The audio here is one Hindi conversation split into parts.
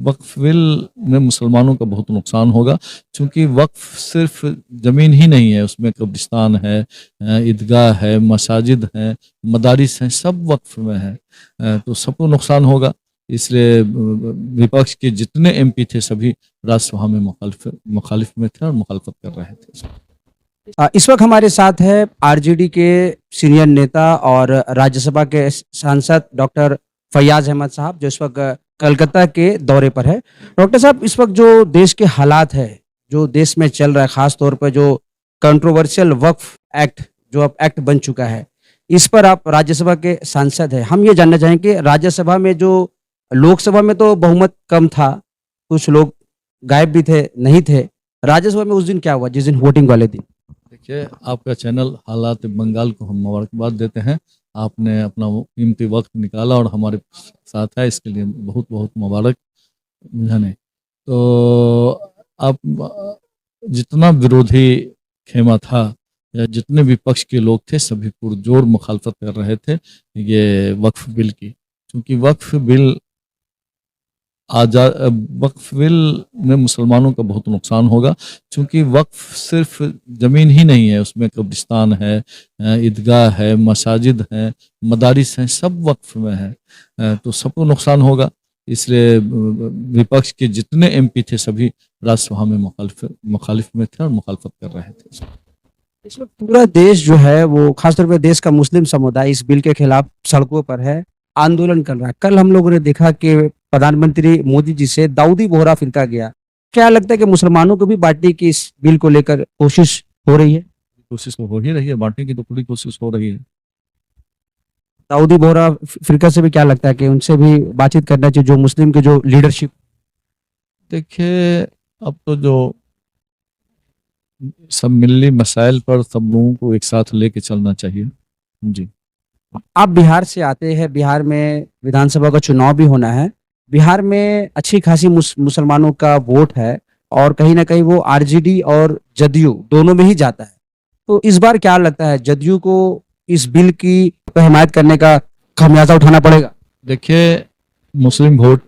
वक्फ बिल में मुसलमानों का बहुत नुकसान होगा, क्योंकि वक्फ सिर्फ ज़मीन ही नहीं है, उसमें कब्रिस्तान है, ईदगाह है, मसाजिद हैं, मदारिस हैं, सब वक्फ में है। तो सबको नुकसान होगा। इसलिए विपक्ष के जितने एमपी थे सभी राज्यसभा में मुखालिफ में थे और मुखालफत कर रहे थे। इस वक्त हमारे साथ है आरजेडी के सीनियर नेता और राज्यसभा के सांसद डॉक्टर फैयाज अहमद साहब, जो इस वक्त कलकत्ता के दौरे पर है। डॉक्टर साहब, इस वक्त जो देश के हालात है, जो देश में चल रहा है, खास तौर पर जो कंट्रोवर्शियल वक्फ एक्ट जो अब एक्ट बन चुका है, इस पर आप राज्यसभा के सांसद हैं। हम ये जानना चाहेंगे कि राज्यसभा में जो लोकसभा में तो बहुमत कम था, कुछ लोग गायब भी थे, नहीं थे, राज्यसभा में उस दिन क्या हुआ जिस दिन वोटिंग वाले दिन? देखिए, आपका चैनल हालात बंगाल को हम मुबारकबाद देते हैं। आपने अपना कीमती वक्त निकाला और हमारे साथ है, इसके लिए बहुत बहुत मुबारक जाने। तो आप जितना विरोधी खेमा था या जितने विपक्ष के लोग थे सभी पुरजोर मुखालफत कर रहे थे ये वक्फ बिल की, क्योंकि वक्फ बिल में मुसलमानों का बहुत नुकसान होगा, क्योंकि वक्फ सिर्फ ज़मीन ही नहीं है, उसमें कब्रिस्तान है, ईदगाह है, मसाजिद हैं, मदारिस हैं, सब वक्फ में है। तो सबको नुकसान होगा। इसलिए विपक्ष के जितने एमपी थे सभी राज्यसभा में मुखालिफ में थे और मुखालफत कर रहे थे। इस वक्त पूरा देश जो है वो, खासतौर पर देश का मुस्लिम समुदाय इस बिल के खिलाफ सड़कों पर है, आंदोलन कर रहा है। कल हम लोगों ने देखा कि प्रधानमंत्री मोदी जी से दाऊदी बोहरा फिरका गया। क्या लगता है कि मुसलमानों को भी बांटने की इस बिल को लेकर कोशिश हो रही है? कोशिश तो हो ही रही है, बांटने की तो पूरी कोशिश हो रही है। दाऊदी बोहरा फिरका से भी क्या लगता है कि उनसे भी बातचीत करना चाहिए, जो मुस्लिम के जो लीडरशिप? देखिए, अब तो जो सब मिली मसाइल पर सब लोगों को एक साथ लेके चलना चाहिए। जी, आप बिहार से आते हैं, बिहार में विधानसभा का चुनाव भी होना है। बिहार में अच्छी खासी मुसलमानों का वोट है और कहीं ना कहीं वो आरजेडी और जदयू दोनों में ही जाता है। तो इस बार क्या लगता है, जदयू को इस बिल की हिमायत करने का खामियाजा उठाना पड़ेगा? देखिए, मुस्लिम वोट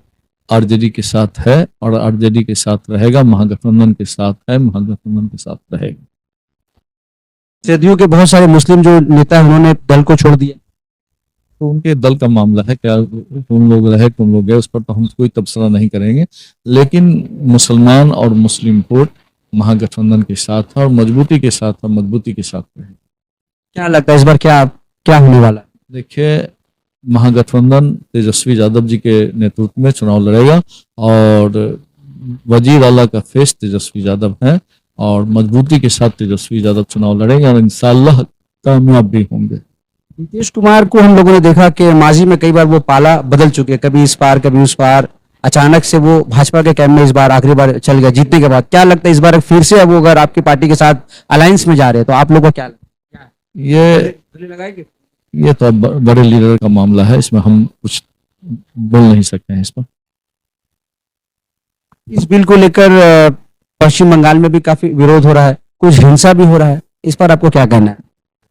आरजेडी के साथ है और आरजेडी के साथ रहेगा, महागठबंधन के साथ है, महागठबंधन के साथ रहेगा। जदयू के बहुत सारे मुस्लिम जो नेता हैं उन्होंने दल को छोड़ दिया, तो उनके दल का मामला है, क्या कौन लोग रहे कौन लोग गए उस पर तो हम कोई तबसरा नहीं करेंगे। लेकिन मुसलमान और मुस्लिम वोट महागठबंधन के साथ है और मजबूती के साथ रहेगा। क्या लगता है इस बार क्या क्या होने वाला है? देखिए, महागठबंधन तेजस्वी यादव जी के नेतृत्व में चुनाव लड़ेगा और वजीर आला का फेस तेजस्वी यादव है और मजबूती के साथ तेजस्वी यादव चुनाव लड़ेंगे और इंशाअल्लाह कामयाब भी होंगे। नीतीश कुमार को हम लोगों ने देखा कि माजी में कई बार वो पाला बदल चुके, कभी इस पार कभी उस पार। अचानक से वो भाजपा के कैंप में इस बार आखिरी बार चल गया जीतने के बाद। क्या लगता है इस बार फिर से वो अगर आपकी पार्टी के साथ अलायंस में जा रहे हैं तो आप लोगों को क्या लगता है? ये तो बड़े लीडर का मामला है, इसमें हम कुछ बोल नहीं सकते हैं इस पर। इस बिल को लेकर पश्चिम बंगाल में भी काफी विरोध हो रहा है, कुछ हिंसा भी हो रहा है, इस पर आपको क्या कहना है?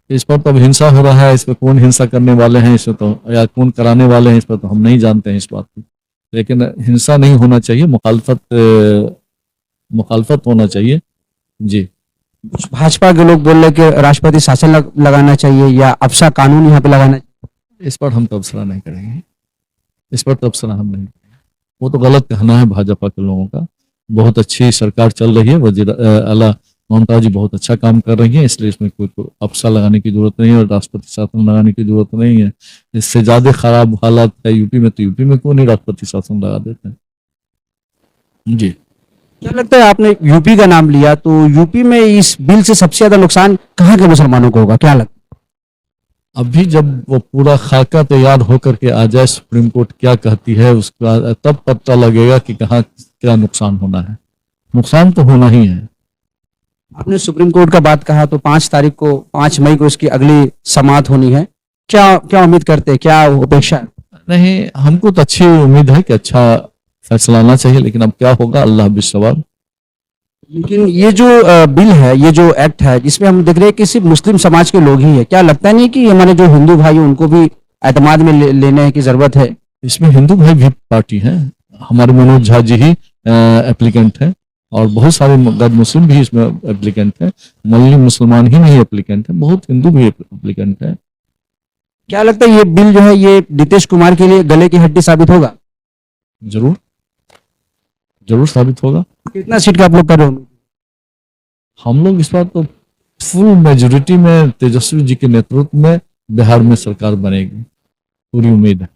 इस पर तो अब हिंसा हो रहा है, इस पर कौन हिंसा करने वाले हैं इसमें तो, या कौन कराने वाले हैं इस पर तो हम नहीं जानते हैं इस बात को। लेकिन हिंसा नहीं होना चाहिए, मुखालफत होना चाहिए। जी, भाजपा के लोग बोल रहे कि राष्ट्रपति शासन लगाना चाहिए या अफसा कानून यहाँ पे लगाना चाहिए। इस पर हम तबसरा नहीं करेंगे, इस पर तबसरा हम नहीं करेंगे। वो तो गलत कहना है भाजपा के लोगों का। बहुत अच्छी सरकार चल रही है, वजीर आला ममता जी बहुत अच्छा काम कर रही है, इसलिए इसमें कोई अफसा लगाने की जरूरत नहीं है और राष्ट्रपति शासन लगाने की जरूरत नहीं है। इससे ज्यादा खराब हालात है यूपी में, तो यूपी में क्यों नहीं राष्ट्रपति शासन लगा देते हैं। जी, क्या लगता है, आपने यूपी का नाम लिया तो यूपी में इस बिल से सबसे ज्यादा नुकसान कहाँ के मुसलमानों को होगा, क्या लगता है? अभी जब वो पूरा खाका तैयार होकर के आ जाए, सुप्रीम कोर्ट क्या कहती है उसका, तब पता लगेगा कि कहाँ क्या नुकसान होना है। नुकसान तो होना ही है। आपने सुप्रीम कोर्ट का बात कहा तो 5 मई को इसकी अगली समाअत होनी है। क्या उम्मीद करते हैं, क्या अपेक्षा है? नहीं, हमको तो अच्छी उम्मीद है कि अच्छा फैसला आना चाहिए, लेकिन अब क्या होगा अल्लाह बिस्वाल। लेकिन ये जो बिल है, ये जो एक्ट है, जिसमें हम देख रहे हैं कि सिर्फ मुस्लिम समाज के लोग ही है, क्या लगता नहीं कि हमारे जो हिंदू भाई उनको भी एतमाद में लेने की जरूरत है? इसमें हिंदू भाई भी पार्टी है, हमारे मनोज झा जी ही एप्लीकेंट हैं, और बहुत सारे गैर मुस्लिम भी इसमें एप्लीकेंट हैं। मल्ली मुसलमान ही नहीं एप्लीकेंट है, बहुत हिंदू भी एप्लीकेंट है। क्या लगता है ये बिल जो है ये नीतीश कुमार के लिए गले की हड्डी साबित होगा? जरूर जरूर साबित होगा। कितना सीट का आप लोग कर रहे हो? हम लोग इस बार तो फुल मेजोरिटी में तेजस्वी जी के नेतृत्व में बिहार में सरकार बनेगी, पूरी उम्मीद है।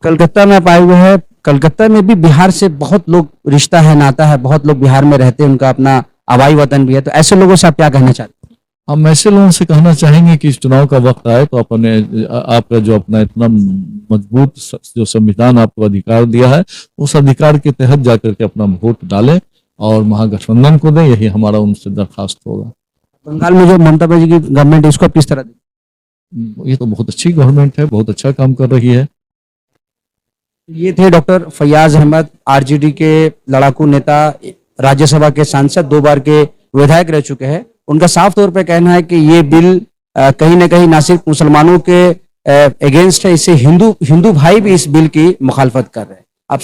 कलकत्ता में आप आए हुए हैं, कलकत्ता में भी बिहार से बहुत लोग रिश्ता है, नाता है, बहुत लोग बिहार में रहते हैं, उनका अपना आबाई वतन भी है, तो ऐसे लोगों से आप क्या कहना चाहते हैं? हम ऐसे लोगों से कहना चाहेंगे कि इस चुनाव का वक्त आए तो अपने आपका जो अपना इतना मजबूत जो संविधान आपको अधिकार दिया है, उस अधिकार के तहत जाकर के अपना वोट डालें और महागठबंधन को दें, यही हमारा उनसे दरखास्त होगा। बंगाल में जो ममता बनर्जी की गवर्नमेंट है इसको आप किस तरह देखते ये तो बहुत अच्छी गवर्नमेंट है, बहुत अच्छा काम कर रही है। हैं? ये थे डॉक्टर फैयाज अहमद, आरजेडी के लड़ाकू नेता, राज्यसभा के सांसद, 2 बार के विधायक रह चुके हैं। उनका साफ तौर पे कहना है कि ये बिल कहीं ना कहीं ना सिर्फ मुसलमानों के अगेंस्ट है, इससे हिंदू भाई भी इस बिल की मुखालफत कर रहे हैं। आप